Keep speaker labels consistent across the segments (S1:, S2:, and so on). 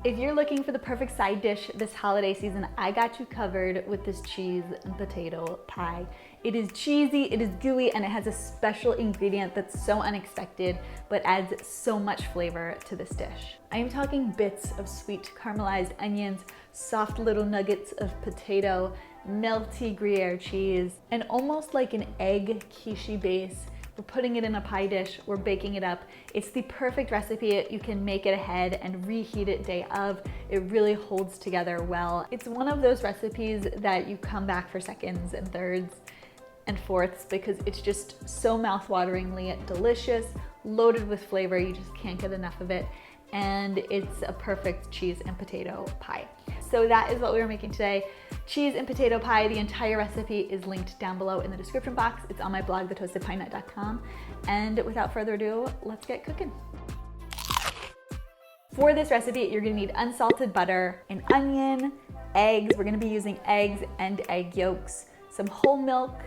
S1: If you're looking for the perfect side dish this holiday season, I got you covered with this cheese and potato pie. It is cheesy, it is gooey, and it has a special ingredient that's so unexpected, but adds so much flavor to this dish. I am talking bits of sweet caramelized onions, soft little nuggets of potato, melty Gruyere cheese, and almost like an egg quiche base. We're putting it in a pie dish, we're baking it up. It's the perfect recipe. You can make it ahead and reheat it day of. It really holds together well. It's one of those recipes that you come back for seconds and thirds and fourths because it's just so mouth-wateringly delicious, loaded with flavor. You just can't get enough of it. And it's a perfect cheese and potato pie. So that is what we were making today. Cheese and potato pie. The entire recipe is linked down below in the description box. It's on my blog, thetoastedpienut.com. And without further ado, let's get cooking. For this recipe, you're gonna need unsalted butter, an onion, eggs. We're gonna be using eggs and egg yolks, some whole milk,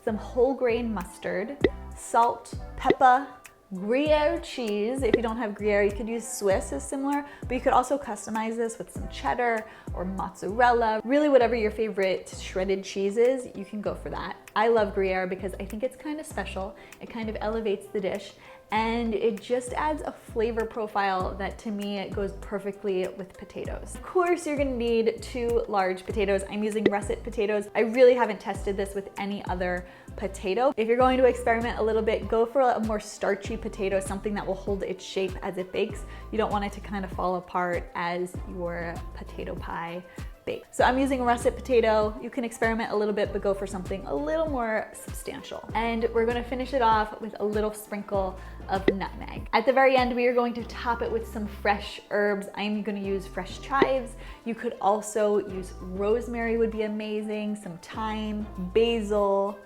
S1: some whole grain mustard, salt, pepper, Gruyere cheese. If you don't have Gruyere, you could use Swiss, is similar, but you could also customize this with some cheddar or mozzarella. Really, whatever your favorite shredded cheese is, you can go for that. I love Gruyere because I think it's kind of special. It kind of elevates the dish, and it just adds a flavor profile that to me it goes perfectly with potatoes. Of course, you're gonna need 2 large potatoes. I'm using russet potatoes. I really haven't tested this with any other potato. If you're going to experiment a little bit, go for a more starchy potato, something that will hold its shape as it bakes. You don't want it to kind of fall apart as your potato pie bakes. So I'm using a russet potato. You can experiment a little bit, but go for something a little more substantial. And we're gonna finish it off with a little sprinkle of nutmeg. At the very end, we are going to top it with some fresh herbs. I'm gonna use fresh chives. You could also use rosemary, would be amazing, some thyme, basil,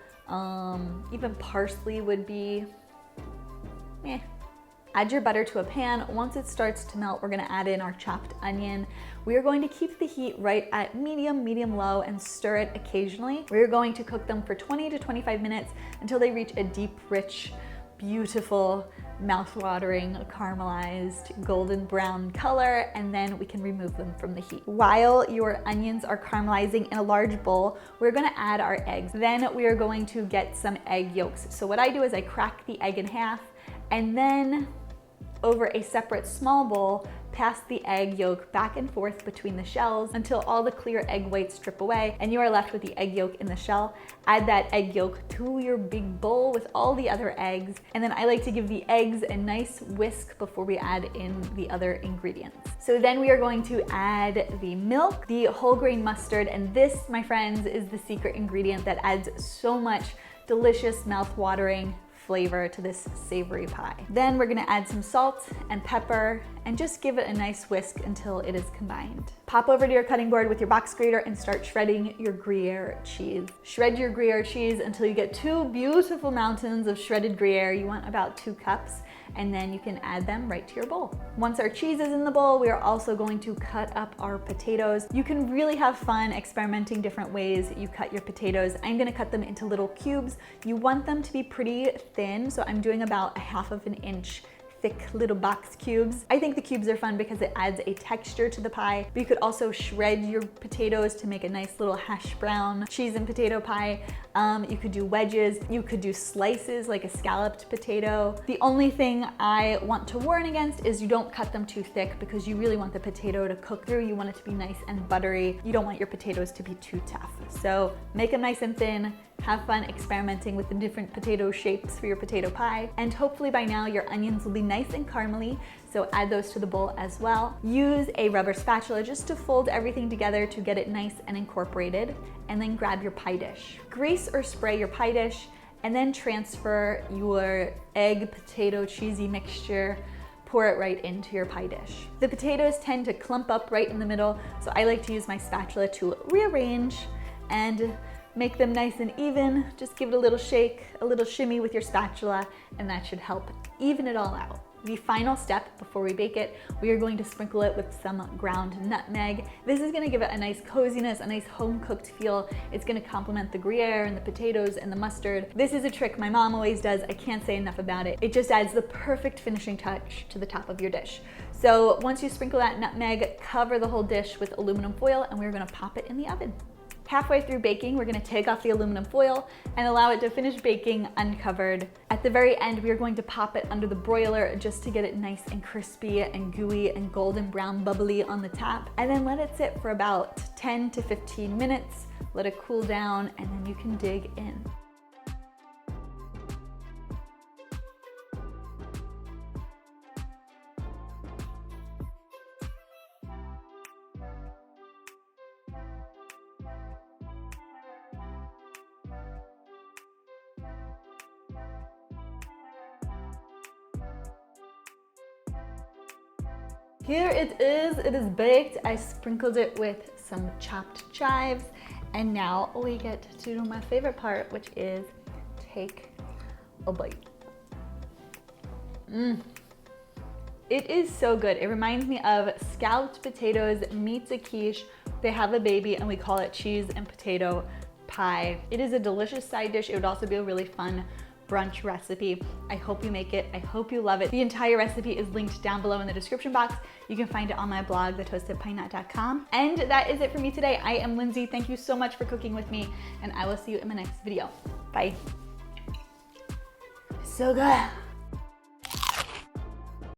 S1: even parsley would be meh. Add your butter to a pan. Once it starts to melt, we're gonna add in our chopped onion. We are going to keep the heat right at medium-low and stir it occasionally. We're going to cook them for 20 to 25 minutes until they reach a deep, rich, beautiful, mouth-watering, caramelized, golden brown color, and then we can remove them from the heat. While your onions are caramelizing in a large bowl, we're gonna add our eggs. Then we are going to get some egg yolks. So what I do is I crack the egg in half, and then over a separate small bowl, pass the egg yolk back and forth between the shells until all the clear egg whites strip away and you are left with the egg yolk in the shell. Add that egg yolk to your big bowl with all the other eggs, and then I like to give the eggs a nice whisk before we add in the other ingredients. So then we are going to add the milk, the whole grain mustard, and this, my friends, is the secret ingredient that adds so much delicious, mouth-watering flavor to this savory pie. Then we're gonna add some salt and pepper and just give it a nice whisk until it is combined. Pop over to your cutting board with your box grater and start shredding your Gruyere cheese. Shred your Gruyere cheese until you get 2 beautiful mountains of shredded Gruyere. You want about 2 cups, and then you can add them right to your bowl. Once our cheese is in the bowl, we are also going to cut up our potatoes. You can really have fun experimenting different ways you cut your potatoes. I'm gonna cut them into little cubes. You want them to be pretty thin, so I'm doing about 1/2 inch thick little box cubes. I think the cubes are fun because it adds a texture to the pie, but you could also shred your potatoes to make a nice little hash brown cheese and potato pie. You could do wedges, you could do slices like a scalloped potato. The only thing I want to warn against is you don't cut them too thick because you really want the potato to cook through. You want it to be nice and buttery. You don't want your potatoes to be too tough. So make them nice and thin. Have fun experimenting with the different potato shapes for your potato pie. And hopefully by now your onions will be nice and caramely, so add those to the bowl as well. Use a rubber spatula just to fold everything together to get it nice and incorporated, and then grab your pie dish. Grease or spray your pie dish, and then transfer your egg, potato, cheesy mixture. Pour it right into your pie dish. The potatoes tend to clump up right in the middle, so I like to use my spatula to rearrange and make them nice and even. Just give it a little shake, a little shimmy with your spatula, and that should help even it all out. The final step before we bake it, we are going to sprinkle it with some ground nutmeg. This is gonna give it a nice coziness, a nice home-cooked feel. It's gonna complement the Gruyere and the potatoes and the mustard. This is a trick my mom always does. I can't say enough about it. It just adds the perfect finishing touch to the top of your dish. So once you sprinkle that nutmeg, cover the whole dish with aluminum foil, and we're gonna pop it in the oven. Halfway through baking, we're gonna take off the aluminum foil and allow it to finish baking uncovered. At the very end, we are going to pop it under the broiler just to get it nice and crispy and gooey and golden brown bubbly on the top. And then let it sit for about 10 to 15 minutes, let it cool down, and then you can dig in. Here it is baked. I sprinkled it with some chopped chives, and now we get to do my favorite part, which is take a bite. It is so good. It reminds me of scalloped potatoes meets a quiche. They have a baby and we call it cheese and potato pie. It is a delicious side dish. It would also be a really fun brunch recipe. I hope you make it. I hope you love it. The entire recipe is linked down below in the description box. You can find it on my blog, thetoastedpinenut.com. And that is it for me today. I am Lindsay. Thank you so much for cooking with me, and I will see you in my next video. Bye. So good.